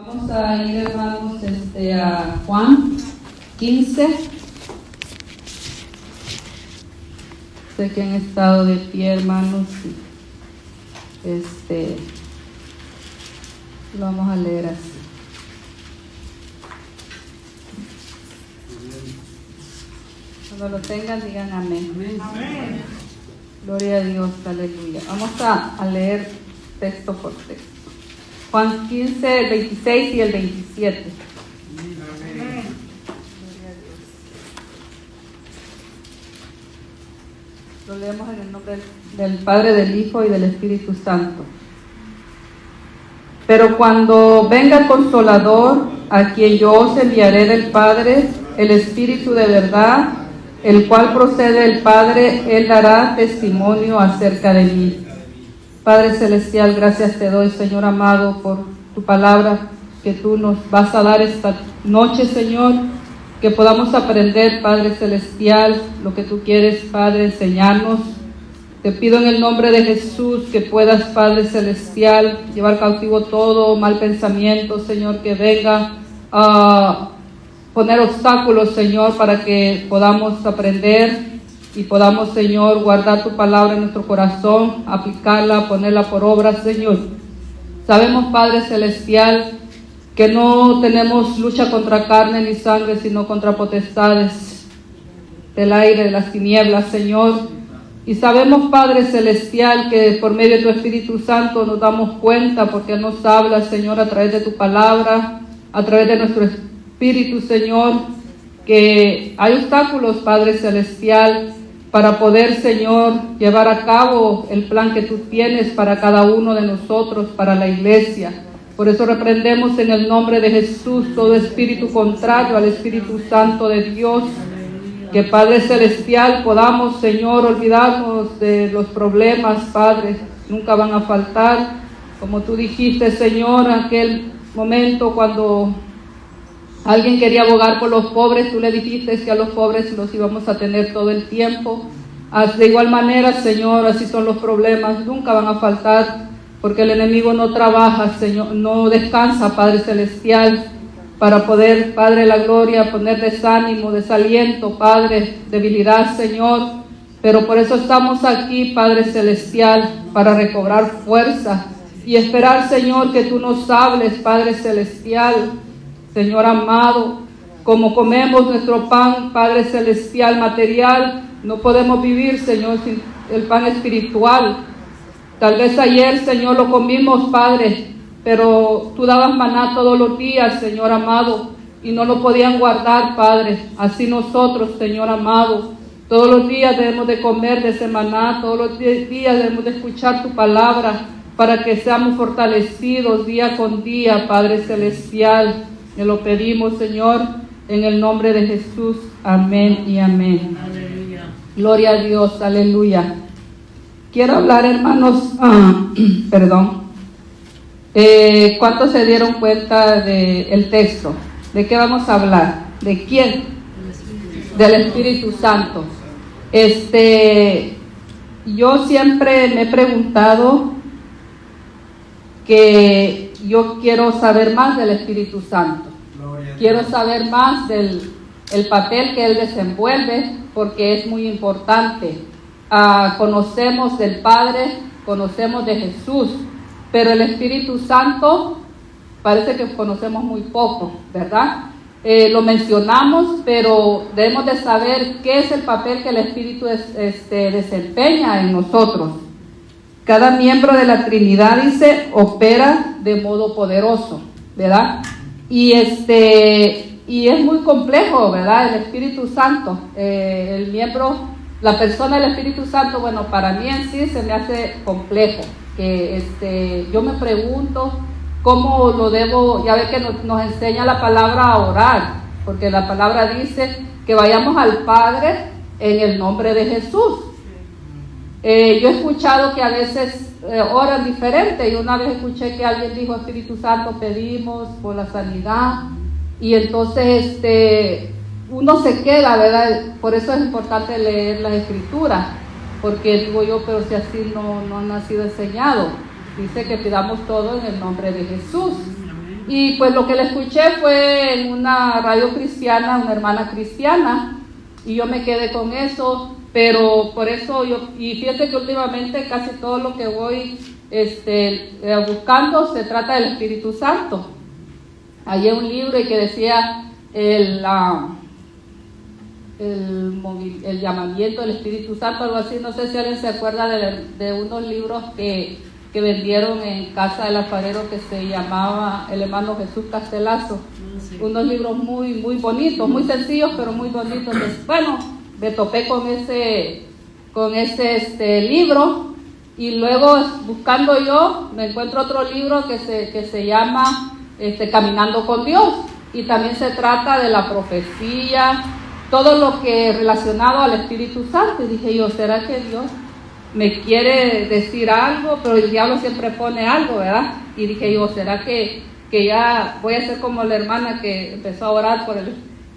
Vamos a ir, hermanos, a Juan 15. Sé que han estado de pie, hermanos. Lo vamos a leer así. Cuando lo tengan, digan amén. Amén. Gloria a Dios, aleluya. Vamos a leer texto por texto. Juan 15, el 26 y el 27. Amén. Gloria a Dios. Lo leemos en el nombre del Padre, del Hijo y del Espíritu Santo. Pero cuando venga el Consolador, a quien yo os enviaré del Padre, el Espíritu de verdad, el cual procede del Padre, Él dará testimonio acerca de mí. Padre Celestial, gracias te doy, Señor amado, por tu palabra que tú nos vas a dar esta noche, Señor, que podamos aprender, Padre Celestial, lo que tú quieres, Padre, enseñarnos. Te pido en el nombre de Jesús que puedas, Padre Celestial, llevar cautivo todo mal pensamiento, Señor, que venga a poner obstáculos, Señor, para que podamos aprender y podamos, Señor, guardar tu palabra en nuestro corazón, aplicarla, ponerla por obra, Señor. Sabemos, Padre Celestial, que no tenemos lucha contra carne ni sangre, sino contra potestades del aire, de las tinieblas, Señor. Y sabemos, Padre Celestial, que por medio de tu Espíritu Santo nos damos cuenta, porque nos hablas, Señor, a través de tu palabra, a través de nuestro Espíritu, Señor, que hay obstáculos, Padre Celestial, para poder, Señor, llevar a cabo el plan que tú tienes para cada uno de nosotros, para la iglesia. Por eso reprendemos en el nombre de Jesús todo espíritu contrario al Espíritu Santo de Dios. Que, Padre Celestial, podamos, Señor, olvidarnos de los problemas, Padre, nunca van a faltar. Como tú dijiste, Señor, en aquel momento cuando alguien quería abogar por los pobres, tú le dijiste que a los pobres los íbamos a tener todo el tiempo. De igual manera, Señor, así son los problemas, nunca van a faltar, porque el enemigo no trabaja, Señor, no descansa, Padre Celestial, para poder, Padre de la gloria, poner desánimo, desaliento, Padre, debilidad, Señor. Pero por eso estamos aquí, Padre Celestial, para recobrar fuerza y esperar, Señor, que tú nos hables, Padre Celestial. Señor amado, como comemos nuestro pan, Padre Celestial, material, no podemos vivir, Señor, sin el pan espiritual. Tal vez ayer, Señor, lo comimos, Padre, pero tú dabas maná todos los días, Señor amado, y no lo podían guardar, Padre. Así nosotros, Señor amado, todos los días debemos de comer de ese maná, todos los días debemos de escuchar tu palabra, para que seamos fortalecidos día con día, Padre Celestial. Te lo pedimos, Señor, en el nombre de Jesús. Amén y amén. Aleluya. Gloria a Dios, aleluya. Quiero hablar, hermanos, ¿cuántos se dieron cuenta del texto? ¿De qué vamos a hablar? ¿De quién? Del Espíritu Santo. Yo siempre me he preguntado que yo quiero saber más del Espíritu Santo. Quiero saber más del papel que Él desenvuelve, porque es muy importante. Conocemos del Padre, conocemos de Jesús, pero el Espíritu Santo parece que conocemos muy poco, ¿verdad? Lo mencionamos, pero debemos de saber qué es el papel que el Espíritu desempeña en nosotros. Cada miembro de la Trinidad, dice, opera de modo poderoso, ¿verdad? Y es muy complejo, ¿verdad? El Espíritu Santo, la persona del Espíritu Santo, bueno, para mí en sí se me hace complejo. Que yo me pregunto cómo lo debo, ya ve que nos enseña la palabra a orar, porque la palabra dice que vayamos al Padre en el nombre de Jesús. Yo he escuchado que a veces oran diferente, y una vez escuché que alguien dijo: Espíritu Santo, pedimos por la sanidad, y entonces uno se queda, ¿verdad? Por eso es importante leer las Escrituras, porque digo yo, pero si así no ha sido enseñado. Dice que pidamos todo en el nombre de Jesús. Y pues lo que le escuché fue en una radio cristiana, una hermana cristiana, y yo me quedé con eso, pero por eso y fíjate que últimamente casi todo lo que voy buscando se trata del Espíritu Santo. Hay un libro que decía el llamamiento del Espíritu Santo, algo así, no sé si alguien se acuerda de unos libros que vendieron en casa del alfarero que se llamaba el hermano Jesús Castelazo. Sí. Unos libros muy, muy bonitos, muy sencillos, pero muy bonitos. Bueno, me topé con ese libro, y luego buscando yo me encuentro otro libro que se llama Caminando con Dios, y también se trata de la profecía, todo lo que es relacionado al Espíritu Santo. Y dije yo, ¿será que Dios me quiere decir algo? Pero el diablo siempre pone algo, ¿verdad? Y dije yo, ¿será que ya voy a ser como la hermana que empezó a orar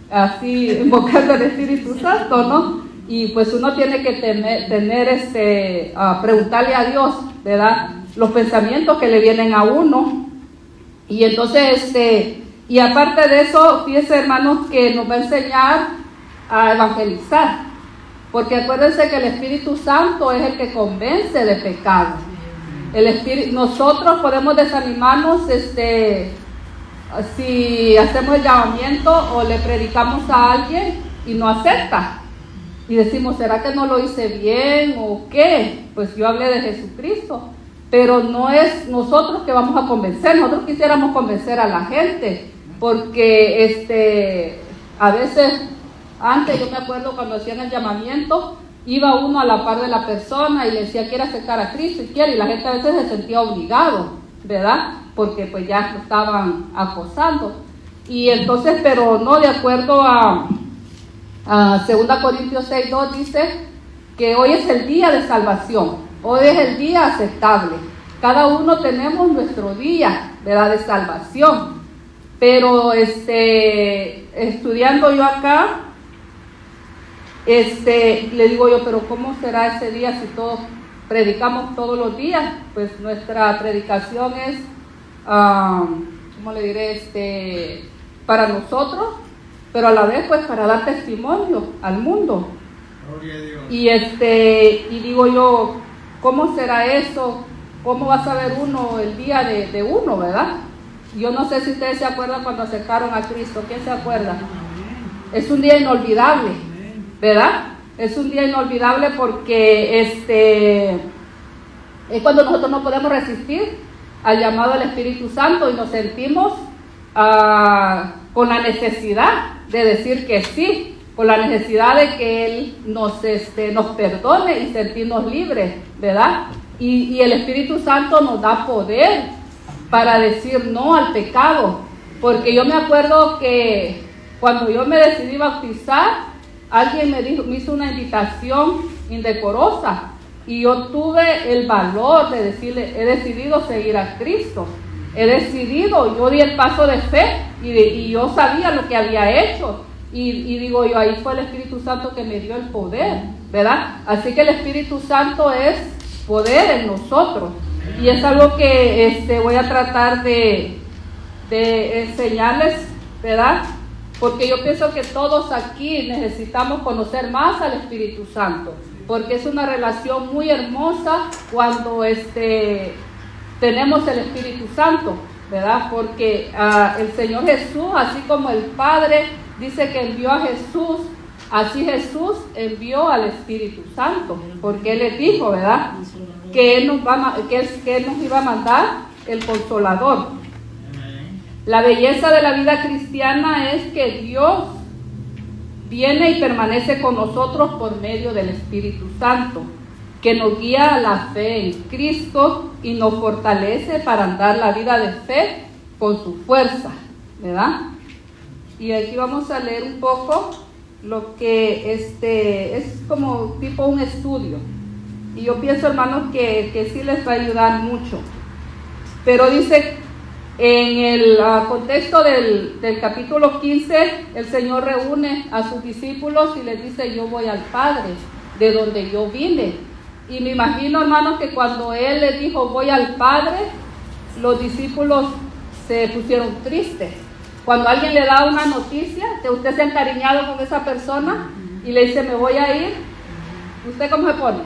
así invocando al Espíritu Santo, ¿no? Y pues uno tiene que preguntarle a Dios, ¿verdad?, los pensamientos que le vienen a uno. Y entonces, y aparte de eso, fíjense, hermanos, que nos va a enseñar a evangelizar. Porque acuérdense que el Espíritu Santo es el que convence de pecado. Nosotros podemos desanimarnos si hacemos el llamamiento o le predicamos a alguien y no acepta. Y decimos, ¿será que no lo hice bien o qué? Pues yo hablé de Jesucristo. Pero no es nosotros que vamos a convencer. Nosotros quisiéramos convencer a la gente. Porque a veces... Antes yo me acuerdo cuando hacían el llamamiento, iba uno a la par de la persona y le decía, quiere aceptar a Cristo, y la gente a veces se sentía obligado, ¿verdad? Porque pues ya lo estaban acosando. Y entonces, pero no, de acuerdo a 2 Corintios 6:2 dice que hoy es el día de salvación, hoy es el día aceptable. Cada uno tenemos nuestro día, ¿verdad?, de salvación. Pero estudiando yo acá, le digo yo, pero ¿cómo será ese día si todos predicamos todos los días? Pues nuestra predicación es, ¿cómo le diré? Para nosotros, pero a la vez pues para dar testimonio al mundo. Gloria a Dios. Y digo yo, ¿cómo será eso? ¿Cómo va a saber uno el día de uno, verdad? Yo no sé si ustedes se acuerdan cuando acercaron a Cristo. ¿Quién se acuerda? Es un día inolvidable, ¿verdad? Es un día inolvidable porque es cuando nosotros no podemos resistir al llamado del Espíritu Santo y nos sentimos con la necesidad de decir que sí, con la necesidad de que Él nos perdone y sentirnos libres, ¿verdad? Y el Espíritu Santo nos da poder para decir no al pecado, porque yo me acuerdo que cuando yo me decidí bautizar, alguien me hizo una invitación indecorosa y yo tuve el valor de decirle, he decidido seguir a Cristo, yo di el paso de fe y yo sabía lo que había hecho y digo yo, ahí fue el Espíritu Santo que me dio el poder, ¿verdad? Así que el Espíritu Santo es poder en nosotros y es algo que voy a tratar de enseñarles, ¿verdad? Porque yo pienso que todos aquí necesitamos conocer más al Espíritu Santo, porque es una relación muy hermosa cuando tenemos el Espíritu Santo, ¿verdad? Porque el Señor Jesús, así como el Padre dice que envió a Jesús, así Jesús envió al Espíritu Santo, porque Él les dijo, ¿verdad?, que Él nos iba a mandar el Consolador. La belleza de la vida cristiana es que Dios viene y permanece con nosotros por medio del Espíritu Santo, que nos guía a la fe en Cristo y nos fortalece para andar la vida de fe con su fuerza, ¿verdad? Y aquí vamos a leer un poco lo que es como tipo un estudio. Y yo pienso, hermanos, que sí les va a ayudar mucho. Pero dice, en el contexto del capítulo 15, el Señor reúne a sus discípulos y les dice, yo voy al Padre, de donde yo vine. Y me imagino, hermanos, que cuando Él les dijo, voy al Padre, los discípulos se pusieron tristes. Cuando alguien le da una noticia, que usted se ha encariñado con esa persona y le dice, me voy a ir, ¿usted cómo se pone?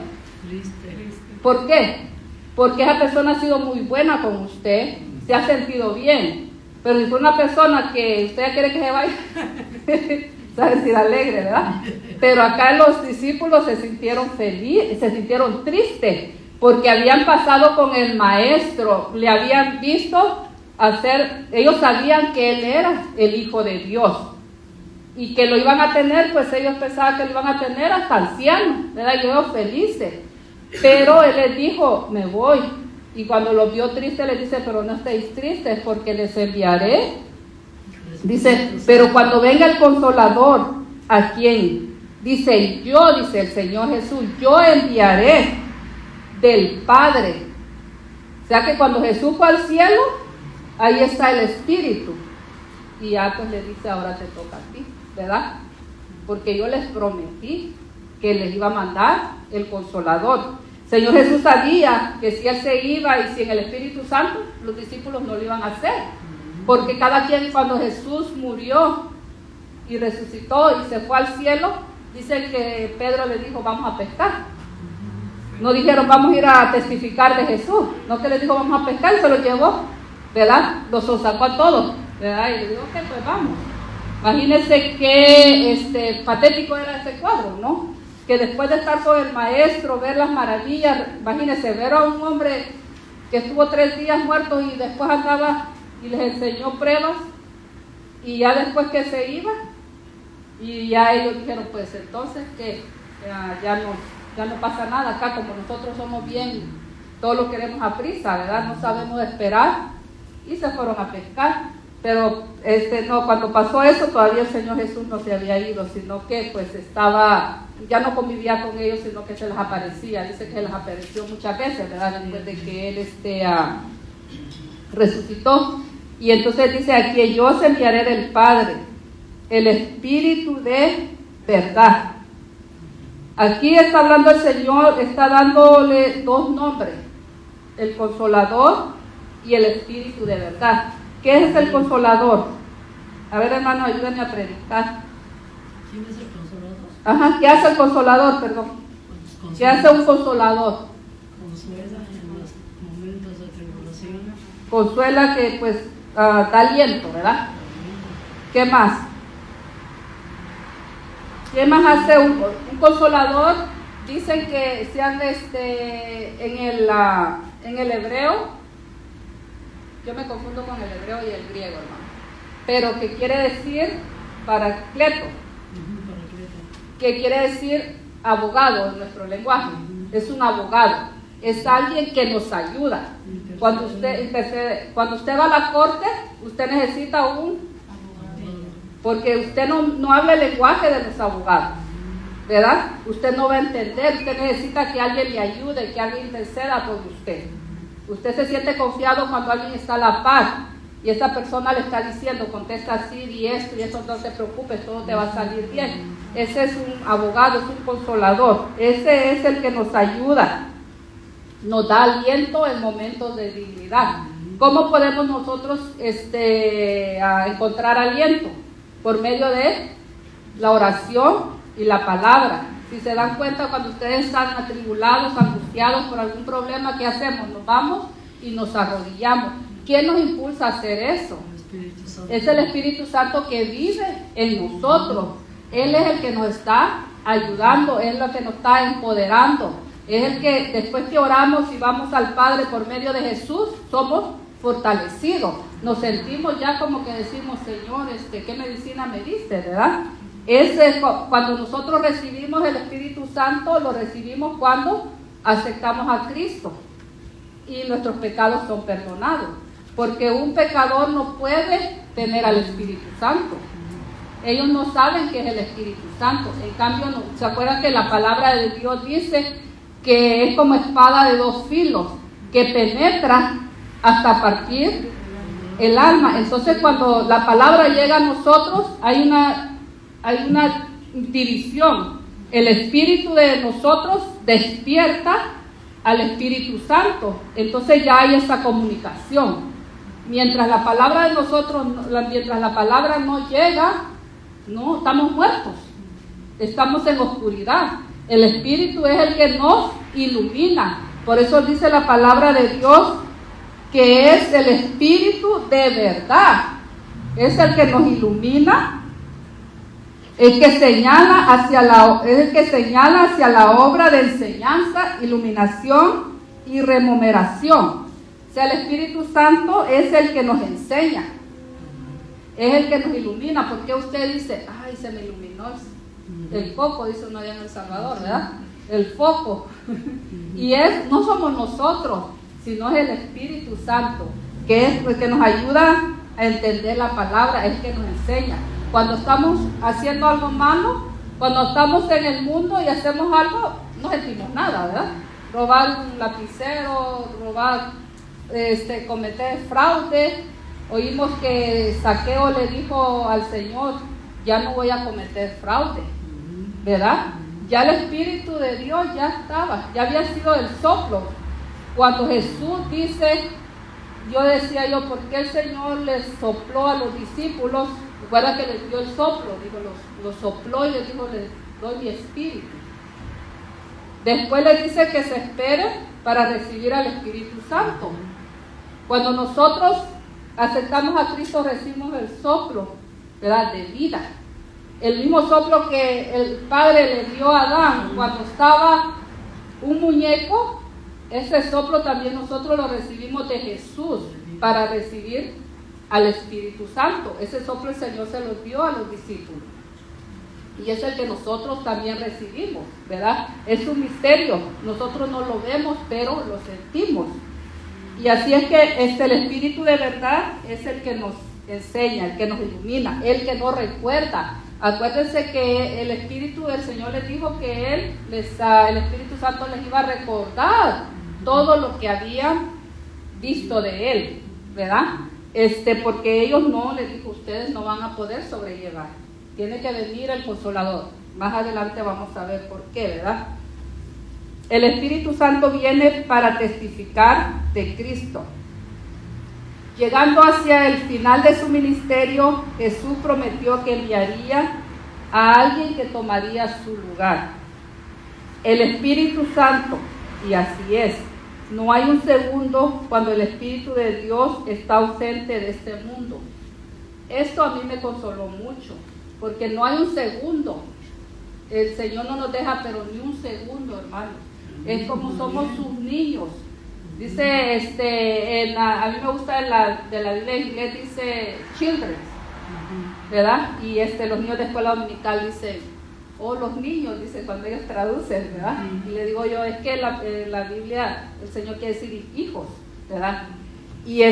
Triste. ¿Por qué? Porque esa persona ha sido muy buena con usted, se ha sentido bien. Pero si fue una persona que usted ya quiere que se vaya, se va a sentir alegre, ¿verdad? Pero acá los discípulos se sintieron felices, se sintieron tristes, porque habían pasado con el maestro, le habían visto hacer, ellos sabían que él era el Hijo de Dios y que lo iban a tener, pues ellos pensaban que lo iban a tener hasta anciano, ¿verdad? Y ellos felices, pero él les dijo, me voy. Y cuando los vio tristes les dice, pero no estéis tristes porque les enviaré. Dice, pero cuando venga el Consolador, ¿a quién? Dice, yo, dice el Señor Jesús, yo enviaré del Padre. O sea que cuando Jesús fue al cielo, ahí está el Espíritu. Y ya pues le dice, ahora te toca a ti, ¿verdad? Porque yo les prometí que les iba a mandar el Consolador. Señor Jesús sabía que si Él se iba y sin el Espíritu Santo, los discípulos no lo iban a hacer. Porque cada quien, cuando Jesús murió y resucitó y se fue al cielo, dice que Pedro le dijo, vamos a pescar. No dijeron, vamos a ir a testificar de Jesús. No, que le dijo, vamos a pescar, y se lo llevó, ¿verdad? Los sacó a todos, ¿verdad? Y le dijo, ok, pues vamos. Imagínense qué patético era ese cuadro, ¿no? Que después de estar con el maestro, ver las maravillas, imagínense, ver a un hombre que estuvo 3 días muerto y después andaba y les enseñó pruebas, y ya después que se iba, y ya ellos dijeron, pues entonces que ya no pasa nada acá, como nosotros somos bien, todo lo queremos a prisa, ¿verdad? No sabemos esperar, y se fueron a pescar. Pero no, cuando pasó eso todavía el Señor Jesús no se había ido, sino que pues ya no convivía con ellos, sino que se les aparecía. Dice que se les apareció muchas veces, ¿verdad? Después de que Él resucitó. Y entonces dice aquí, yo os enviaré del Padre, el Espíritu de verdad. Aquí está hablando el Señor, está dándole 2 nombres, el Consolador y el Espíritu de verdad. ¿Qué es el Consolador? A ver, hermano, ayúdenme a predicar. ¿Quién es el Consolador? Ajá, ¿qué hace el Consolador? Perdón. ¿Qué hace un Consolador? Consuela en los momentos de tribulación. Consuela, que pues da aliento, ¿verdad? ¿Qué más? ¿Qué más hace un Consolador? Dicen que sean en el hebreo. Yo me confundo con el hebreo y el griego, hermano. Pero que quiere decir paracleto, que quiere decir abogado en nuestro lenguaje. Es un abogado, es alguien que nos ayuda. Cuando usted va a la corte, usted necesita un abogado, porque usted no habla el lenguaje de los abogados, ¿verdad? Usted no va a entender, usted necesita que alguien le ayude, que alguien interceda por usted. Usted se siente confiado cuando alguien está a la par y esa persona le está diciendo, contesta así y esto, no te preocupes, todo te va a salir bien. Ese es un abogado, es un consolador. Ese es el que nos ayuda, nos da aliento en momentos de debilidad. ¿Cómo podemos nosotros encontrar aliento? Por medio de la oración y la palabra. Si se dan cuenta, cuando ustedes están atribulados, angustiados por algún problema, ¿qué hacemos? Nos vamos y nos arrodillamos. ¿Quién nos impulsa a hacer eso? Es el Espíritu Santo que vive en nosotros. Él es el que nos está ayudando, es el que nos está empoderando. Es el que después que oramos y vamos al Padre por medio de Jesús, somos fortalecidos. Nos sentimos ya como que decimos, Señor, ¿qué medicina me diste, verdad? Cuando nosotros recibimos el Espíritu Santo, lo recibimos cuando aceptamos a Cristo y nuestros pecados son perdonados, porque un pecador no puede tener al Espíritu Santo. Ellos no saben qué es el Espíritu Santo. En cambio, ¿se acuerdan que la palabra de Dios dice que es como espada de 2 filos, que penetra hasta partir el alma? Entonces, cuando la palabra llega a nosotros, hay una división. El Espíritu de nosotros despierta al Espíritu Santo. Entonces ya hay esa comunicación. Mientras la palabra de nosotros, mientras la palabra no llega, no, estamos muertos. Estamos en oscuridad. El Espíritu es el que nos ilumina. Por eso dice la palabra de Dios que es el Espíritu de verdad. Es el que nos ilumina, el que señala hacia la obra de enseñanza, iluminación y remuneración. O sea, el Espíritu Santo es el que nos enseña, es el que nos ilumina. Porque usted dice, ay, se me iluminó el foco, dice uno allá en El Salvador, ¿verdad? El foco. Y no somos nosotros, sino es el Espíritu Santo, que es el que nos ayuda a entender la palabra, es el que nos enseña. Cuando estamos haciendo algo malo, cuando estamos en el mundo y hacemos algo, no sentimos nada, ¿verdad? Robar un lapicero, cometer fraude. Oímos que Zaqueo le dijo al Señor, ya no voy a cometer fraude, ¿verdad? Ya el Espíritu de Dios ya estaba, ya había sido el soplo. Cuando Jesús dice, ¿por qué el Señor les sopló a los discípulos? Recuerda que les dio el soplo, dijo, los sopló y les dijo, les doy mi Espíritu. Después les dice que se esperen para recibir al Espíritu Santo. Cuando nosotros aceptamos a Cristo, recibimos el soplo, ¿verdad?, de vida. El mismo soplo que el Padre le dio a Adán cuando estaba un muñeco, ese soplo también nosotros lo recibimos de Jesús para recibir al Espíritu Santo. Ese soplo el Señor se lo dio a los discípulos. Y es el que nosotros también recibimos, ¿verdad? Es un misterio. Nosotros no lo vemos, pero lo sentimos. Y así es que el Espíritu de verdad es el que nos enseña, el que nos ilumina, el que nos recuerda. Acuérdense que el Espíritu del Señor les dijo que el Espíritu Santo les iba a recordar todo lo que habían visto de Él, ¿verdad? Porque ellos no, les dijo, ustedes no van a poder sobrellevar. Tiene que venir el Consolador. Más adelante vamos a ver por qué, ¿verdad? El Espíritu Santo viene para testificar de Cristo. Llegando hacia el final de su ministerio, Jesús prometió que enviaría a alguien que tomaría su lugar. El Espíritu Santo, y así es. No hay un segundo cuando el Espíritu de Dios está ausente de este mundo. Esto a mí me consoló mucho, porque no hay un segundo. El Señor no nos deja, pero ni un segundo, hermano. Es como somos sus niños. Dice, a mí me gusta de la Biblia en inglés, dice children, ¿verdad? Y los niños de escuela dominical dicen, los niños, dice cuando ellos traducen, ¿verdad? Y le digo yo, es que la Biblia, el Señor quiere decir hijos, ¿verdad? Y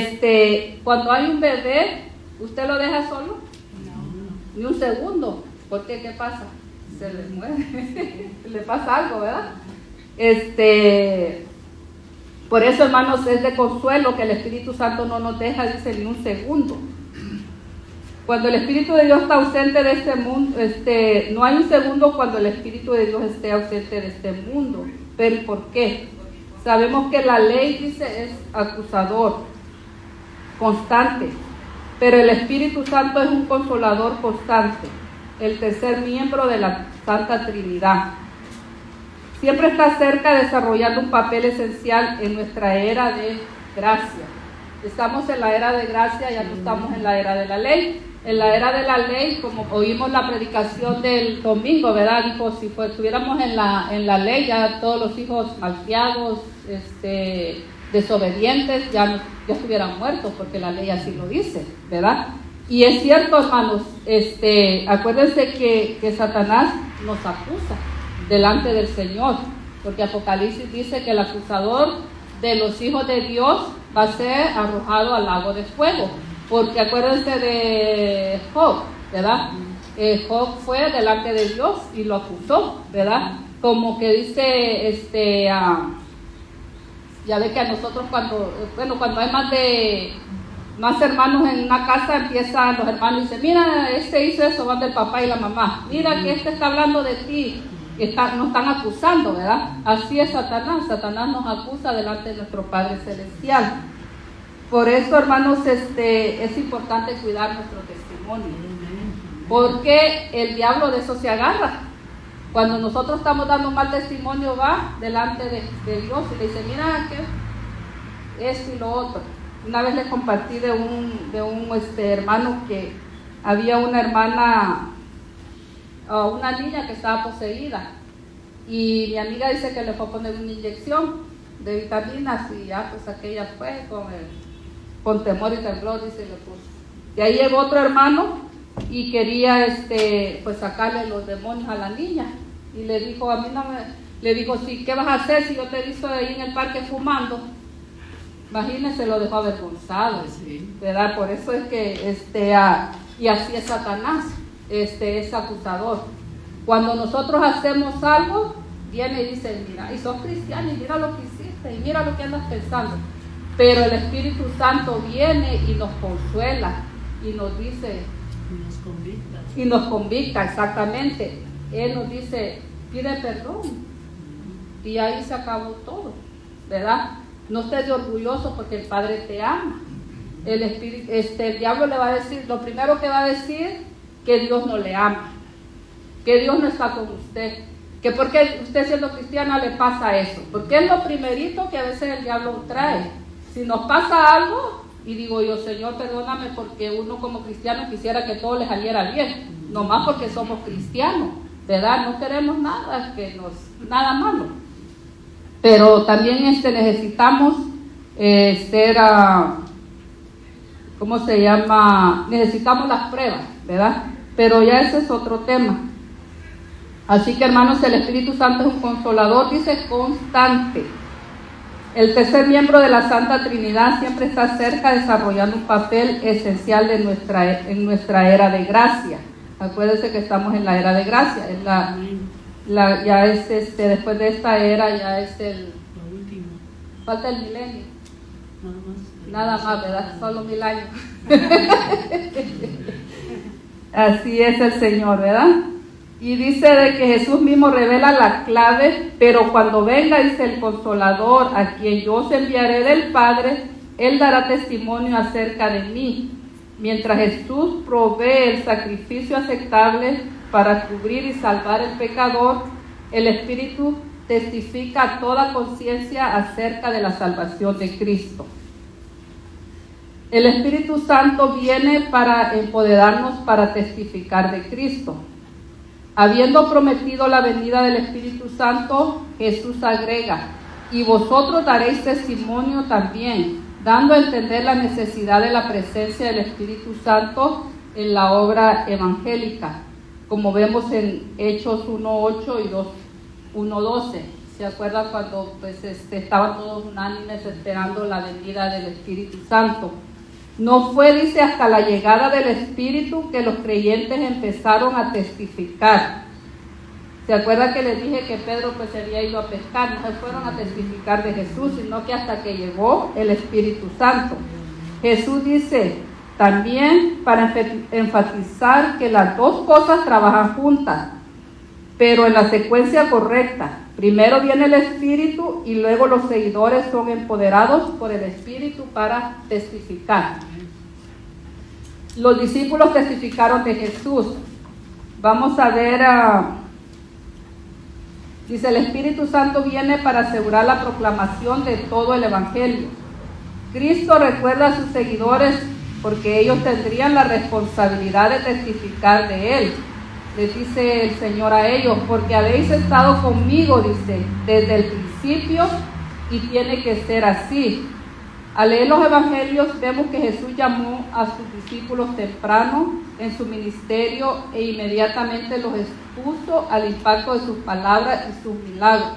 cuando hay un bebé, ¿usted lo deja solo? No. Ni un segundo. ¿Por qué? ¿Qué pasa? Se le muere, le pasa algo, ¿verdad? Por eso, hermanos, es de consuelo que el Espíritu Santo no nos deja, dice, ni un segundo. Cuando el Espíritu de Dios está ausente de este mundo, no hay un segundo cuando el Espíritu de Dios esté ausente de este mundo. ¿Pero por qué? Sabemos que la ley, dice, es acusador, constante, pero el Espíritu Santo es un consolador constante, el tercer miembro de la Santa Trinidad. Siempre está cerca desarrollando un papel esencial en nuestra era de gracia. Estamos en la era de gracia, ya no estamos en la era de la ley. En la era de la ley, como oímos la predicación del domingo, ¿verdad? Dijo, si estuviéramos en la ley, ya todos los hijos malcriados, desobedientes, ya estuvieran muertos, porque la ley así lo dice, ¿verdad? Y es cierto, hermanos, acuérdense que Satanás nos acusa delante del Señor, porque Apocalipsis dice que el acusador de los hijos de Dios va a ser arrojado al lago de fuego, porque acuérdense de Job, ¿verdad? Job fue delante de Dios y lo acusó, ¿verdad? Como que dice, ya ve que a nosotros cuando hay más hermanos en una casa, empiezan los hermanos y dicen, mira, hizo eso, van del papá y la mamá, mira que está hablando de ti, nos están acusando, ¿verdad? Así es Satanás nos acusa delante de nuestro Padre Celestial. Por eso, hermanos, es importante cuidar nuestro testimonio, porque el diablo de eso se agarra. Cuando nosotros estamos dando un mal testimonio, va delante de Dios y le dice, mira, que esto y lo otro. Una vez les compartí de un hermano que había una hermana, una niña que estaba poseída, y mi amiga dice que le fue a poner una inyección de vitaminas, y ya pues aquella fue con temor y temblor, dice, le puso. Y ahí llegó otro hermano y quería pues sacarle los demonios a la niña, y le dijo, a mí no me, le dijo, sí, ¿qué vas a hacer si yo te he visto ahí en el parque fumando? Imagínense, lo dejó avergonzado, ¿verdad? Por eso es que y así es Satanás, es acusador. Cuando nosotros hacemos algo, viene y dice, mira, y sos cristiano, y mira lo que hiciste, y mira lo que andas pensando. Pero el Espíritu Santo viene y nos consuela, y nos dice, y nos convicta, exactamente. Él nos dice, pide perdón, y ahí se acabó todo, ¿verdad? No estés orgulloso porque el Padre te ama. El diablo le va a decir, lo primero que va a decir, que Dios no le ama, que Dios no está con usted, que porque usted siendo cristiana le pasa eso, porque es lo primerito que a veces el diablo trae. Si nos pasa algo, y digo yo, Señor, perdóname, porque uno como cristiano quisiera que todo le saliera bien, nomás porque somos cristianos, ¿verdad? No queremos nada nada malo. Pero también necesitamos ¿cómo se llama? Necesitamos las pruebas, ¿verdad? Pero ya ese es otro tema. Así que, hermanos, el Espíritu Santo es un consolador, dice, constante. El tercer miembro de la Santa Trinidad siempre está cerca, desarrollando un papel esencial en nuestra era de gracia. Acuérdense que estamos en la era de gracia, es ya es después de esta era, ya es la última. falta el milenio. Nada Nada más, ¿verdad? Solo 1000 años. Así es el Señor, ¿verdad? Y dice de que Jesús mismo revela la clave, pero cuando venga, dice el Consolador, a quien yo os enviaré del Padre, Él dará testimonio acerca de mí. Mientras Jesús provee el sacrificio aceptable para cubrir y salvar al pecador, el Espíritu testifica a toda conciencia acerca de la salvación de Cristo. El Espíritu Santo viene para empoderarnos para testificar de Cristo. Habiendo prometido la venida del Espíritu Santo, Jesús agrega, y vosotros daréis testimonio también, dando a entender la necesidad de la presencia del Espíritu Santo en la obra evangélica, como vemos en Hechos 1:8 y 1:12. ¿Se acuerdan cuando estaban todos unánimes esperando la venida del Espíritu Santo? No fue, dice, hasta la llegada del Espíritu que los creyentes empezaron a testificar. ¿Se acuerdan que les dije que Pedro pues se había ido a pescar? No se fueron a testificar de Jesús, sino que hasta que llegó el Espíritu Santo. Jesús dice también, para enfatizar que las dos cosas trabajan juntas, pero en la secuencia correcta. Primero viene el Espíritu y luego los seguidores son empoderados por el Espíritu para testificar. Los discípulos testificaron de Jesús. Vamos a ver, dice, el Espíritu Santo viene para asegurar la proclamación de todo el Evangelio. Cristo recuerda a sus seguidores porque ellos tendrían la responsabilidad de testificar de Él. Les dice el Señor a ellos, porque habéis estado conmigo, dice, desde el principio, y tiene que ser así. Al leer los evangelios vemos que Jesús llamó a sus discípulos temprano en su ministerio e inmediatamente los expuso al impacto de sus palabras y sus milagros.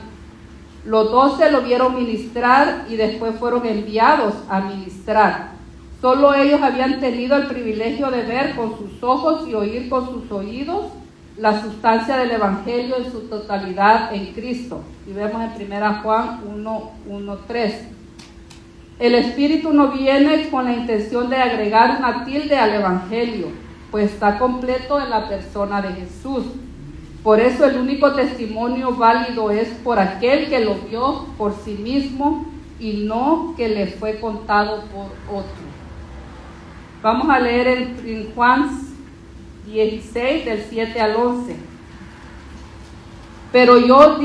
Los 12 lo vieron ministrar y después fueron enviados a ministrar. Solo ellos habían tenido el privilegio de ver con sus ojos y oír con sus oídos la sustancia del Evangelio en su totalidad en Cristo. Y vemos en 1 Juan 1:3. El Espíritu no viene con la intención de agregar una tilde al Evangelio, pues está completo en la persona de Jesús. Por eso el único testimonio válido es por aquel que lo vio por sí mismo y no que le fue contado por otro. Vamos a leer en Juan 16, del 7 al 11. Pero yo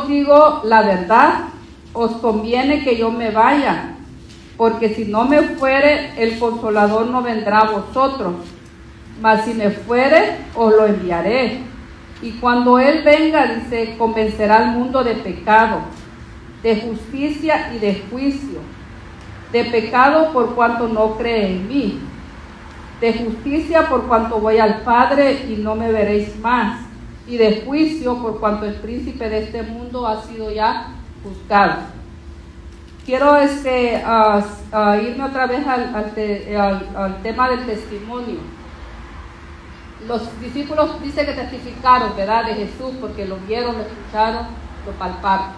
digo la verdad, os conviene que yo me vaya, porque si no me fuere, el Consolador no vendrá a vosotros, mas si me fuere, os lo enviaré. Y cuando Él venga, dice, convencerá al mundo de pecado, de justicia y de juicio. De pecado por cuanto no cree en mí, de justicia por cuanto voy al Padre y no me veréis más, y de juicio por cuanto el príncipe de este mundo ha sido ya juzgado. Quiero irme otra vez al tema del testimonio. Los discípulos dice que testificaron, ¿verdad?, de Jesús, porque lo vieron, lo escucharon, lo palparon.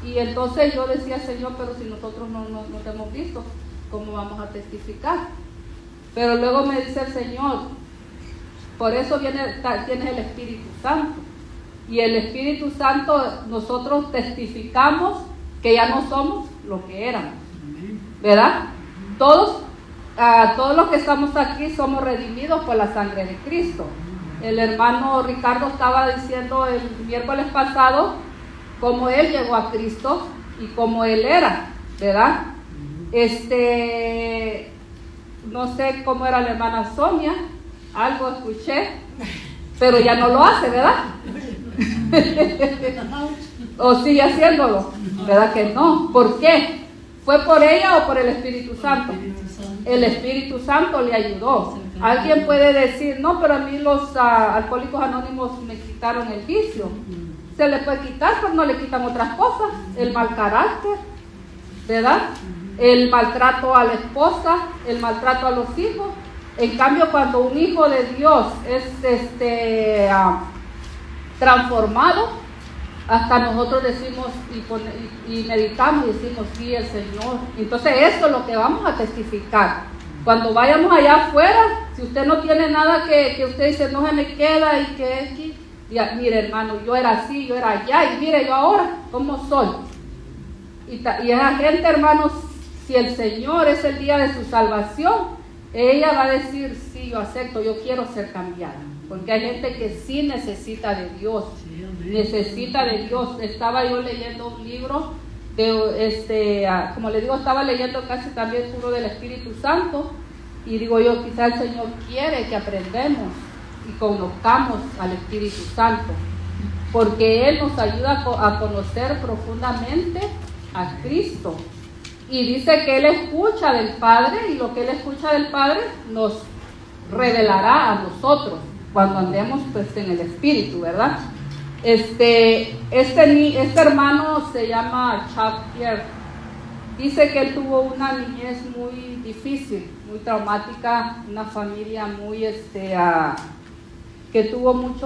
Y entonces yo decía, Señor, pero si nosotros no te hemos visto, ¿cómo vamos a testificar? Pero luego me dice el Señor, por eso tienes el Espíritu Santo. Y el Espíritu Santo, nosotros testificamos que ya no somos lo que éramos, ¿verdad? Todos los que estamos aquí somos redimidos por la sangre de Cristo. El hermano Ricardo estaba diciendo el miércoles pasado cómo él llegó a Cristo y cómo él era, ¿verdad? No sé cómo era la hermana Sonia, algo escuché, pero ya no lo hace, ¿verdad? O sigue haciéndolo, ¿verdad que no? ¿Por qué? ¿Fue por ella o por el Espíritu Santo? El Espíritu Santo le ayudó. Alguien puede decir, no, pero a mí los alcohólicos anónimos me quitaron el vicio. Se le puede quitar, pero no le quitan otras cosas, el mal carácter, ¿verdad? El maltrato a la esposa, el maltrato a los hijos. En cambio, cuando un hijo de Dios es transformado, hasta nosotros decimos y meditamos y decimos, sí, el Señor. Entonces eso es lo que vamos a testificar. Cuando vayamos allá afuera, si usted no tiene nada que usted dice, no se me queda y que aquí, mire hermano, yo era así, yo era allá, y mire yo ahora, ¿cómo soy? Y esa gente, hermanos, si el Señor es el día de su salvación, ella va a decir, sí, yo acepto, yo quiero ser cambiada. Porque hay gente que sí necesita de Dios, necesita de Dios. Estaba yo leyendo un libro, como le digo, estaba leyendo casi también uno del Espíritu Santo, y digo yo, quizá el Señor quiere que aprendamos y conozcamos al Espíritu Santo, porque Él nos ayuda a conocer profundamente a Cristo. Y dice que Él escucha del Padre, y lo que Él escucha del Padre nos revelará a nosotros cuando andemos pues en el Espíritu, ¿verdad? Este hermano se llama Chuck Pierre. Dice que él tuvo una niñez muy difícil, muy traumática, una familia muy que tuvo unas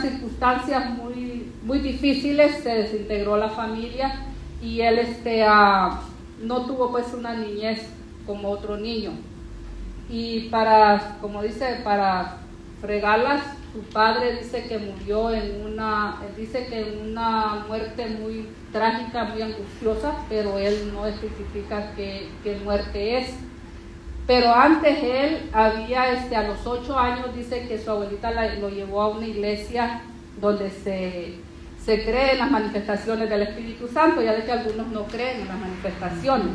circunstancias muy, muy difíciles. Se desintegró la familia y él no tuvo pues una niñez como otro niño. Y para fregarlas, su padre dice que murió en una muerte muy trágica, muy angustiosa, pero él no especifica qué muerte es. Pero antes él había, a los 8 años, dice que su abuelita lo llevó a una iglesia donde se cree en las manifestaciones del Espíritu Santo, ya de que algunos no creen en las manifestaciones.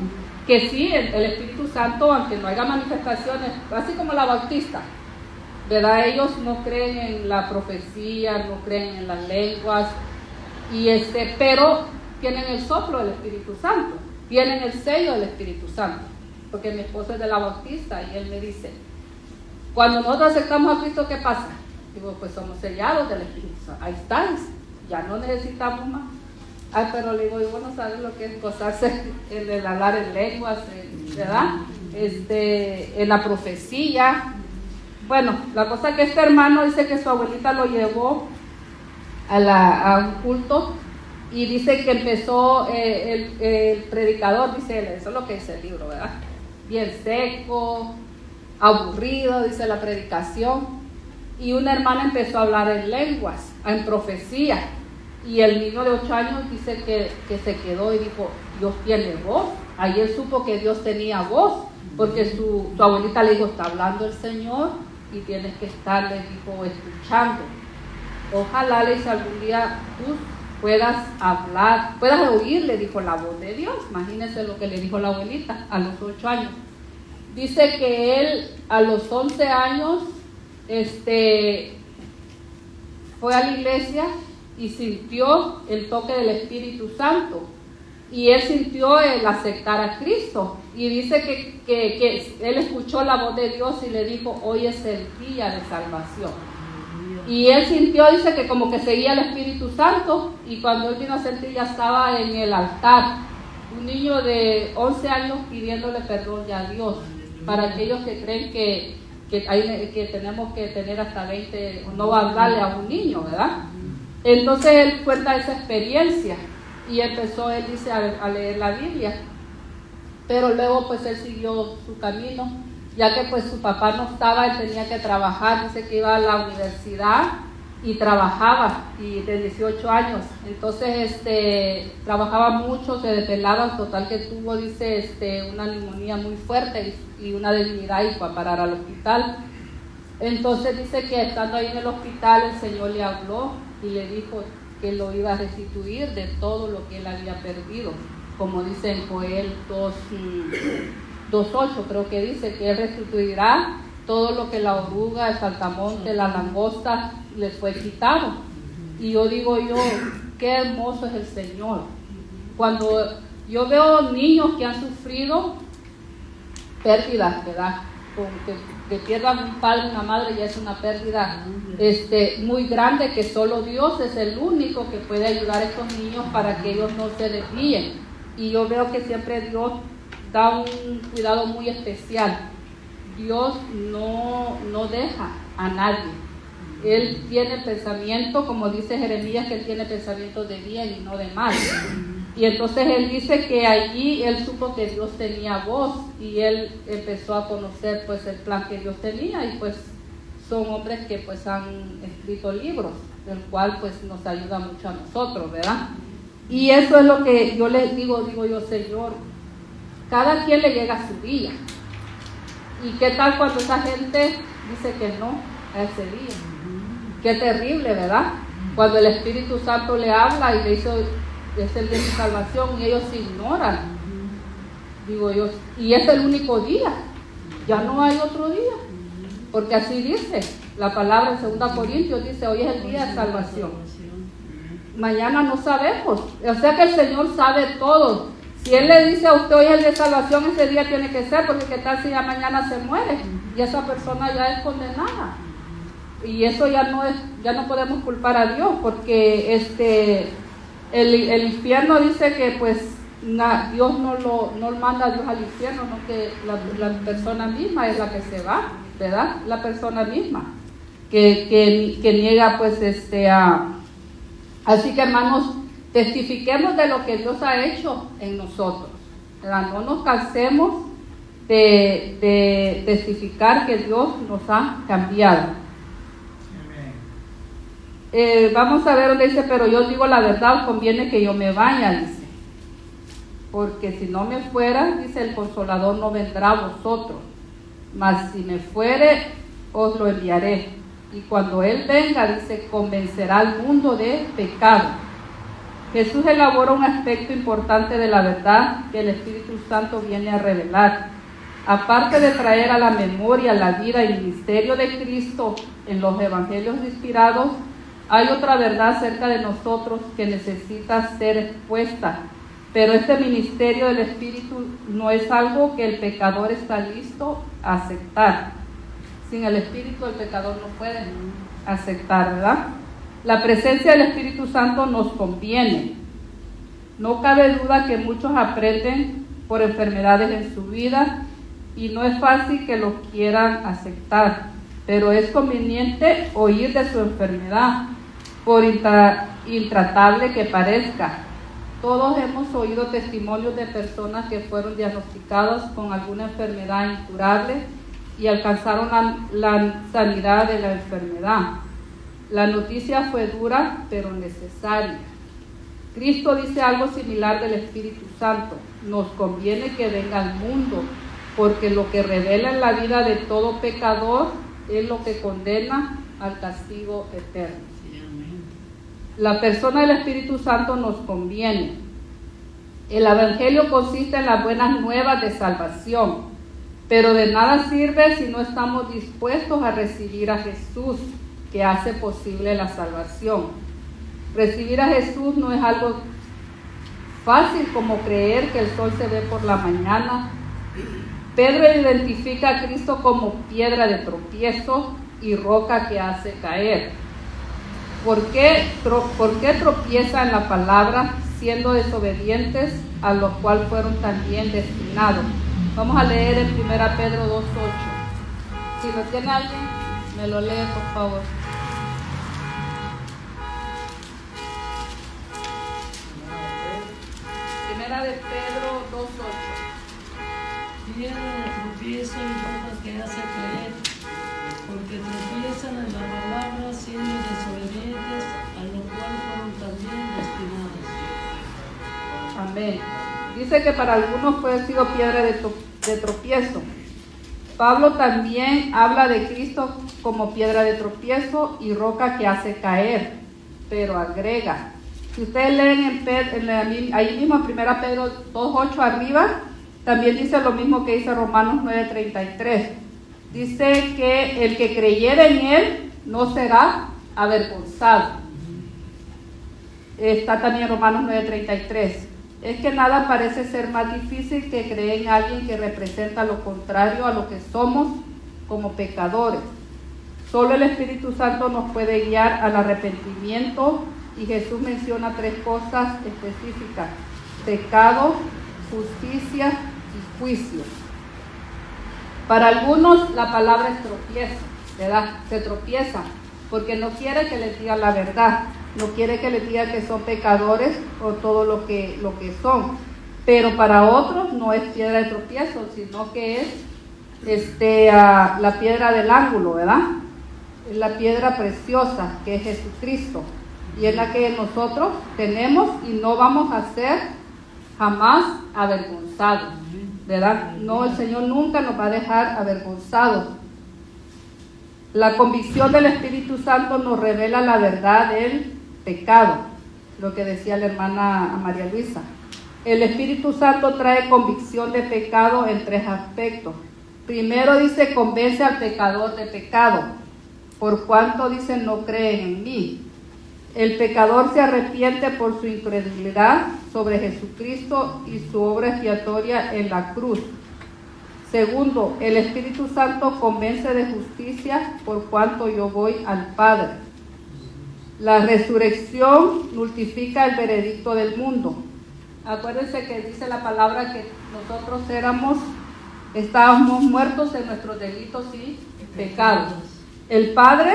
Que sí, el Espíritu Santo, aunque no haya manifestaciones, así como la bautista, ¿verdad? Ellos no creen en la profecía, no creen en las lenguas, pero tienen el soplo del Espíritu Santo, tienen el sello del Espíritu Santo. Porque mi esposo es de la bautista y él me dice, cuando nosotros aceptamos a Cristo, ¿qué pasa? Digo, pues somos sellados del Espíritu Santo. Ahí estáis, ya no necesitamos más. Pero le digo, bueno, ¿sabes lo que es gozarse en el hablar en lenguas, ¿verdad? En la profecía. Bueno, la cosa es que este hermano dice que su abuelita lo llevó a un culto, y dice que empezó el predicador, dice él, eso es lo que dice el libro, ¿verdad? Bien seco, aburrido, dice la predicación, y una hermana empezó a hablar en lenguas, en profecía, Y el niño de 8 años dice que se quedó y dijo, Dios tiene voz. Ahí él supo que Dios tenía voz, porque su abuelita le dijo, está hablando el Señor y tienes que estar, le dijo, escuchando. Ojalá, le dice, algún día tú puedas hablar, puedas oír, le dijo, la voz de Dios. Imagínense lo que le dijo la abuelita a los 8 años. Dice que él a los 11 años fue a la iglesia y sintió el toque del Espíritu Santo. Y él sintió el aceptar a Cristo. Y dice que él escuchó la voz de Dios y le dijo, hoy es el día de salvación. Y él sintió, dice, que como que seguía el Espíritu Santo. Y cuando él vino a sentir, ya estaba en el altar. Un niño de 11 años pidiéndole perdón ya a Dios. Para aquellos que creen que tenemos que tener hasta 20, o no hablarle a un niño, ¿verdad? Entonces él cuenta esa experiencia. Y empezó, él dice, a leer la Biblia. Pero luego pues él siguió su camino, ya que pues su papá no estaba, él tenía que trabajar. Dice que iba a la universidad y trabajaba, y de 18 años. Entonces trabajaba mucho, se desvelaba, total que tuvo, dice, una neumonía muy fuerte y una debilidad y fue a parar al hospital. Entonces dice que estando ahí en el hospital, el Señor le habló y le dijo que lo iba a restituir de todo lo que él había perdido, como dice en Joel 2:8, creo que dice que él restituirá todo lo que la oruga, el saltamonte, la langosta les fue quitado. Y yo digo qué hermoso es el Señor. Cuando yo veo niños que han sufrido pérdidas, ¿verdad? Que pierdan un padre, una madre, ya es una pérdida muy grande, que solo Dios es el único que puede ayudar a estos niños para que ellos no se desvíen. Y yo veo que siempre Dios da un cuidado muy especial. Dios no deja a nadie. Él tiene pensamiento, como dice Jeremías, que él tiene pensamientos de bien y no de mal. Y entonces él dice que allí él supo que Dios tenía voz y él empezó a conocer pues el plan que Dios tenía, y pues son hombres que pues han escrito libros, el cual pues nos ayuda mucho a nosotros, ¿verdad? Y eso es lo que yo les digo yo, Señor, cada quien le llega a su día. ¿Y qué tal cuando esa gente dice que no a ese día? Qué terrible, ¿verdad? Cuando el Espíritu Santo le habla y le hizo, es el día de salvación, y ellos se ignoran. Digo yo, y es el único día, ya no hay otro día, porque así dice la palabra en 2 Corintios, dice, hoy es el día de salvación. Mañana no sabemos, o sea que el Señor sabe todo. Si Él le dice a usted hoy es el día de salvación, ese día tiene que ser, porque qué tal si ya mañana se muere y esa persona ya es condenada. Y eso ya no podemos culpar a Dios, porque el infierno dice que pues Dios no manda a Dios al infierno, no, que la persona misma es la que se va, ¿verdad? La persona misma que niega pues así que, hermanos, testifiquemos de lo que Dios ha hecho en nosotros, ¿verdad? No nos cansemos de testificar que Dios nos ha cambiado. Vamos a ver donde dice, pero yo digo la verdad, conviene que yo me vaya, dice, porque si no me fuera, dice, el Consolador no vendrá a vosotros, mas si me fuere, os lo enviaré. Y cuando Él venga, dice, convencerá al mundo de pecado. Jesús elabora un aspecto importante de la verdad que el Espíritu Santo viene a revelar. Aparte de traer a la memoria la vida y ministerio de Cristo en los evangelios inspirados, hay otra verdad acerca de nosotros que necesita ser expuesta. Pero este ministerio del Espíritu no es algo que el pecador está listo a aceptar. Sin el Espíritu el pecador no puede aceptar, ¿verdad? La presencia del Espíritu Santo nos conviene. No cabe duda que muchos aprenden por enfermedades en su vida y no es fácil que lo quieran aceptar, pero es conveniente oír de su enfermedad, por intratable que parezca. Todos hemos oído testimonios de personas que fueron diagnosticadas con alguna enfermedad incurable y alcanzaron la sanidad de la enfermedad. La noticia fue dura, pero necesaria. Cristo dice algo similar del Espíritu Santo. Nos conviene que venga al mundo, porque lo que revela en la vida de todo pecador es lo que condena al castigo eterno. La persona del Espíritu Santo nos conviene. El Evangelio consiste en las buenas nuevas de salvación, pero de nada sirve si no estamos dispuestos a recibir a Jesús, que hace posible la salvación. Recibir a Jesús no es algo fácil como creer que el sol se ve por la mañana. Pedro identifica a Cristo como piedra de tropiezo y roca que hace caer. ¿Por qué tropieza en la palabra, siendo desobedientes, a los cuales fueron también destinados? Vamos a leer en 1 Pedro 2:8. Si lo tiene alguien, me lo lee, por favor. Primera de Pedro 2:8. Piedra de tropiezo y roca que hace caer, porque tropiezan en la palabra siendo desobedientes, a lo cual fueron también destinados. Amén. Dice que para algunos puede sido piedra de tropiezo. Pablo también habla de Cristo como piedra de tropiezo y roca que hace caer, pero agrega. Si ustedes leen ahí mismo en 1 Pedro 2:8 arriba, también dice lo mismo que dice Romanos 9:33. Dice que el que creyera en Él no será avergonzado. Está también en Romanos 9:33. Es que nada parece ser más difícil que creer en alguien que representa lo contrario a lo que somos como pecadores. Solo el Espíritu Santo nos puede guiar al arrepentimiento, y Jesús menciona 3 cosas específicas: pecado, justicia y juicio. Para algunos la palabra es tropiezo, ¿verdad? Se tropieza porque no quiere que les diga la verdad, no quiere que les diga que son pecadores o todo lo que son. Pero para otros no es piedra de tropiezo, sino que es la piedra del ángulo, ¿verdad? Es la piedra preciosa que es Jesucristo, y es la que nosotros tenemos y no vamos a ser jamás avergonzados, ¿verdad? No, el Señor nunca nos va a dejar avergonzados. La convicción del Espíritu Santo nos revela la verdad del pecado, lo que decía la hermana María Luisa. El Espíritu Santo trae convicción de pecado en 3 aspectos. Primero dice, convence al pecador de pecado, por cuanto dice, no creen en mí. El pecador se arrepiente por su incredulidad sobre Jesucristo y su obra expiatoria en la cruz. Segundo, el Espíritu Santo convence de justicia por cuanto yo voy al Padre. La resurrección nullifica el veredicto del mundo. Acuérdense que dice la palabra que nosotros estábamos muertos en nuestros delitos y pecados. El Padre,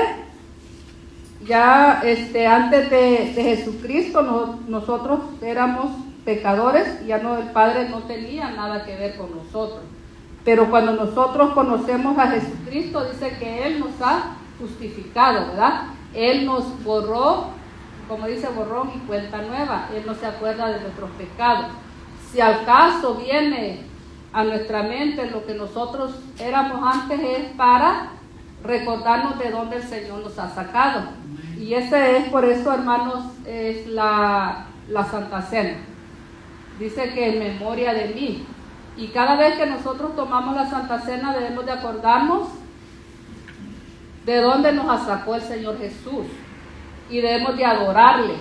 ya antes de Jesucristo, nosotros éramos pecadores, y ya el Padre no tenía nada que ver con nosotros. Pero cuando nosotros conocemos a Jesucristo, dice que Él nos ha justificado, ¿verdad? Él nos borró, como dice, borrón y cuenta nueva. Él no se acuerda de nuestros pecados. Si al caso viene a nuestra mente lo que nosotros éramos antes, es para recordarnos de dónde el Señor nos ha sacado. Y ese es, por eso, hermanos, es la Santa Cena. Dice que en memoria de mí. Y cada vez que nosotros tomamos la Santa Cena debemos de acordarnos de dónde nos sacó el Señor Jesús, y debemos de adorarle.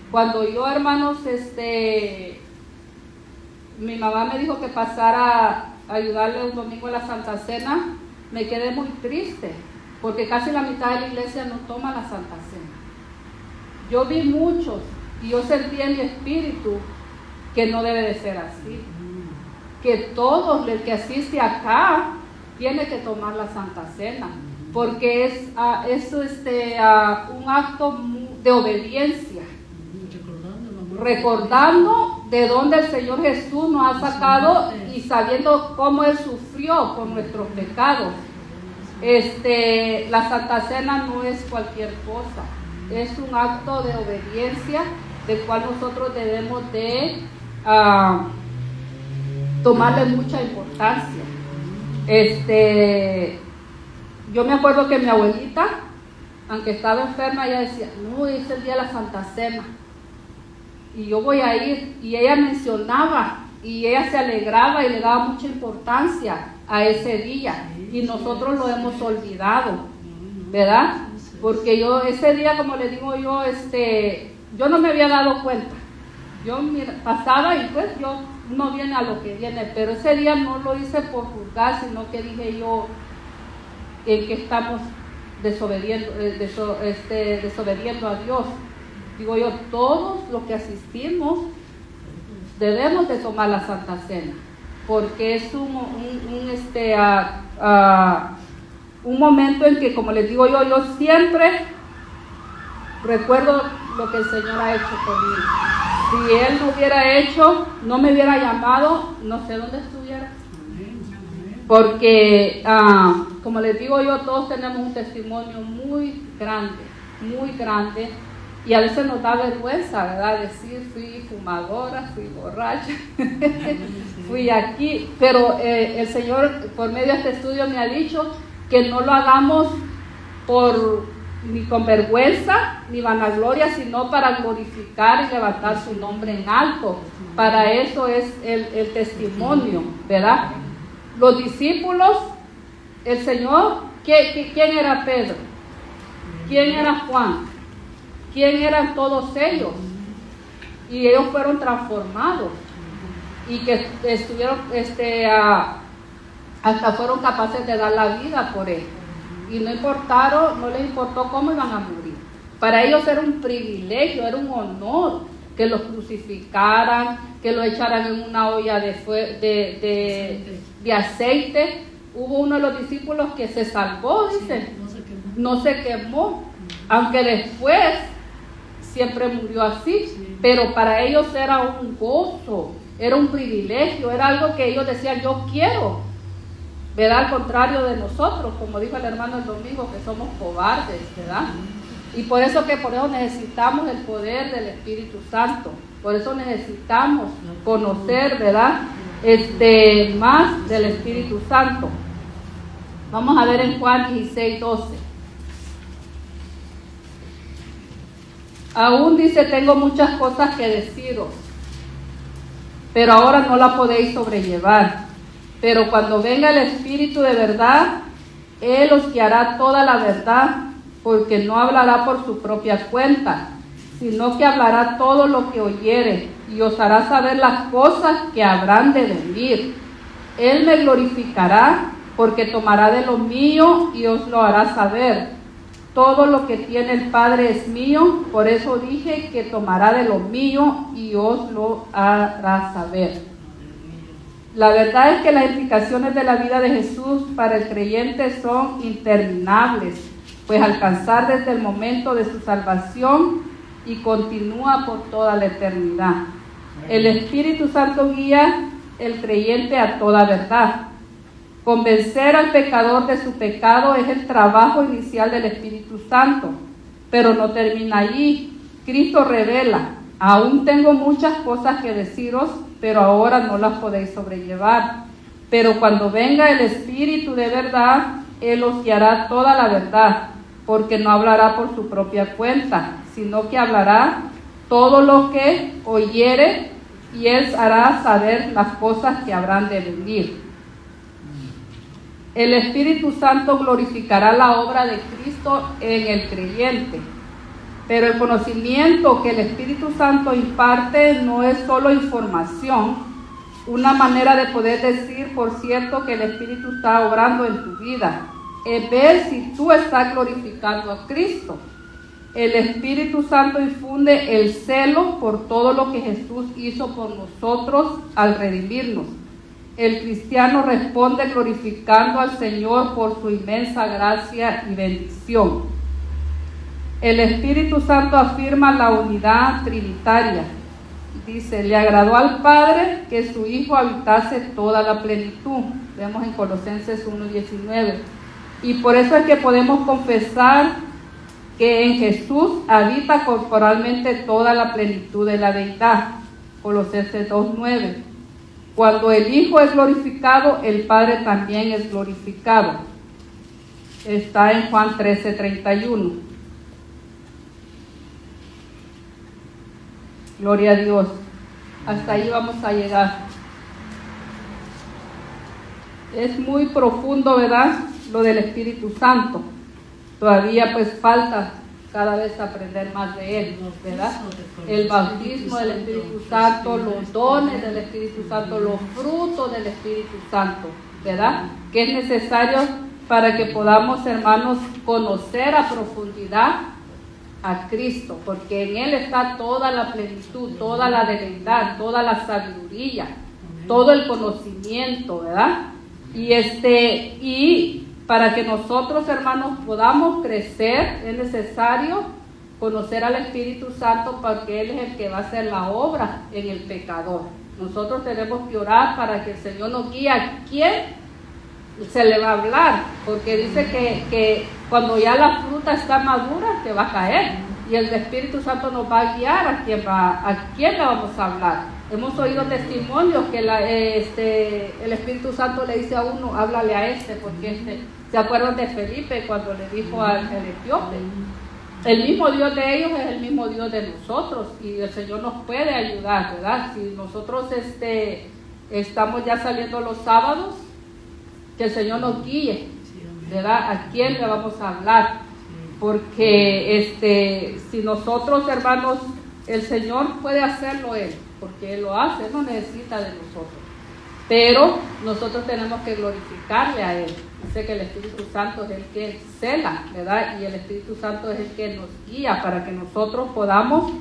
Cuando yo, hermanos, mi mamá me dijo que pasara a ayudarle un domingo a la Santa Cena, me quedé muy triste, porque casi la mitad de la iglesia no toma la Santa Cena. Yo vi muchos, y yo sentí en mi espíritu que no debe de ser así, que todos el que asiste acá tiene que tomar la Santa Cena, porque es un acto de obediencia, recordando de dónde el Señor Jesús nos ha sacado y sabiendo cómo Él sufrió por nuestros pecados. La Santa Cena no es cualquier cosa, es un acto de obediencia del cual nosotros debemos de tomarle mucha importancia. Yo me acuerdo que mi abuelita, aunque estaba enferma, ella decía, no, es el día de la Santa Cena y yo voy a ir, y ella mencionaba y ella se alegraba y le daba mucha importancia a ese día, y nosotros lo hemos olvidado, ¿verdad? Porque yo ese día, como le digo yo, yo no me había dado cuenta. Yo pasaba y pues uno viene a lo que viene, pero ese día no lo hice por juzgar, sino que dije yo, en que estamos desobediendo a Dios. Digo yo, todos los que asistimos debemos de tomar la Santa Cena, porque es un momento en que, como les digo yo siempre recuerdo lo que el Señor ha hecho conmigo. Si Él no hubiera hecho, no me hubiera llamado, no sé dónde estuviera. Porque, como les digo yo, todos tenemos un testimonio muy grande, y a veces nos da vergüenza, ¿verdad? Decir, fui fumadora, fui borracha, fui aquí, pero el Señor, por medio de este estudio, me ha dicho que no lo hagamos ni con vergüenza, ni vanagloria, sino para glorificar y levantar su nombre en alto. Para eso es el testimonio, ¿verdad? Los discípulos, el Señor, ¿quién era Pedro? ¿Quién era Juan? ¿Quién eran todos ellos? Y ellos fueron transformados, y que estuvieron, hasta fueron capaces de dar la vida por Él. Y no les importó cómo iban a morir. Para ellos era un privilegio, era un honor que los crucificaran, que lo echaran en una olla de aceite. Hubo uno de los discípulos que se salvó, dice, no se quemó, aunque después siempre murió así, pero para ellos era un gozo, era un privilegio, era algo que ellos decían, yo quiero, ¿verdad? Al contrario de nosotros, como dijo el hermano el domingo, que somos cobardes, ¿verdad? Y por eso necesitamos el poder del Espíritu Santo, por eso necesitamos conocer, ¿verdad? Más del Espíritu Santo. Vamos a ver en Juan 16:12. Aún dice, tengo muchas cosas que deciros, pero ahora no la podéis sobrellevar. Pero cuando venga el Espíritu de verdad, Él os guiará toda la verdad, porque no hablará por su propia cuenta, sino que hablará todo lo que oyere, y os hará saber las cosas que habrán de venir. Él me glorificará, porque tomará de lo mío y os lo hará saber. Todo lo que tiene el Padre es mío, por eso dije que tomará de lo mío y os lo hará saber. La verdad es que las implicaciones de la vida de Jesús para el creyente son interminables, pues alcanzar desde el momento de su salvación y continúa por toda la eternidad. El Espíritu Santo guía el creyente a toda verdad. Convencer al pecador de su pecado es el trabajo inicial del Espíritu Santo, pero no termina allí. Cristo revela, aún tengo muchas cosas que deciros, pero ahora no las podéis sobrellevar. Pero cuando venga el Espíritu de verdad, Él os guiará toda la verdad, porque no hablará por su propia cuenta, sino que hablará todo lo que oyere, y Él hará saber las cosas que habrán de venir. El Espíritu Santo glorificará la obra de Cristo en el creyente, pero el conocimiento que el Espíritu Santo imparte no es solo información, una manera de poder decir, por cierto, que el Espíritu está obrando en tu vida, es ver si tú estás glorificando a Cristo. El Espíritu Santo infunde el celo por todo lo que Jesús hizo por nosotros al redimirnos. El cristiano responde glorificando al Señor por su inmensa gracia y bendición. El Espíritu Santo afirma la unidad trinitaria. Dice, le agradó al Padre que su Hijo habitase toda la plenitud. Vemos en Colosenses 1:19. Y por eso es que podemos confesar que en Jesús habita corporalmente toda la plenitud de la deidad. Colosenses 2:9. Cuando el Hijo es glorificado, el Padre también es glorificado. Está en Juan 13:31. Gloria a Dios. Hasta ahí vamos a llegar. Es muy profundo, ¿verdad? Lo del Espíritu Santo. Todavía pues falta cada vez aprender más de Él, ¿verdad? El bautismo del Espíritu Santo, los dones del Espíritu Santo, los frutos del Espíritu Santo, ¿verdad? Que es necesario para que podamos, hermanos, conocer a profundidad a Cristo, porque en Él está toda la plenitud, toda la deidad, toda la sabiduría, todo el conocimiento, ¿verdad? Y para que nosotros, hermanos, podamos crecer, es necesario conocer al Espíritu Santo, porque Él es el que va a hacer la obra en el pecador. Nosotros tenemos que orar para que el Señor nos guíe a quién se le va a hablar, porque dice que cuando ya la fruta está madura, te va a caer, y el Espíritu Santo nos va a guiar a quién le vamos a hablar. Hemos oído testimonios que el Espíritu Santo le dice a uno, háblale a porque ¿se acuerdan de Felipe cuando le dijo al etíope? El mismo Dios de ellos es el mismo Dios de nosotros, y el Señor nos puede ayudar, ¿verdad? Si nosotros estamos ya saliendo los sábados, que el Señor nos guíe, ¿verdad? ¿A quién le vamos a hablar? Porque si nosotros, hermanos, el Señor puede hacerlo Él, porque Él lo hace, Él no necesita de nosotros. Pero nosotros tenemos que glorificarle a Él. Dice que el Espíritu Santo es el que cela, ¿verdad? Y el Espíritu Santo es el que nos guía para que nosotros podamos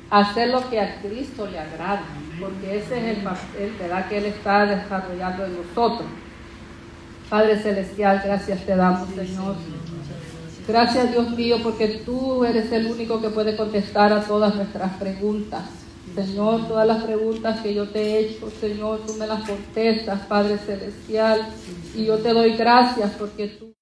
hacer lo que a Cristo le agrada, porque ese es el papel, ¿verdad?, que Él está desarrollando en nosotros. Padre Celestial, gracias te damos, Señor. Gracias, Dios mío, porque tú eres el único que puede contestar a todas nuestras preguntas. Señor, todas las preguntas que yo te he hecho, Señor, tú me las contestas, Padre Celestial. Y yo te doy gracias porque tú...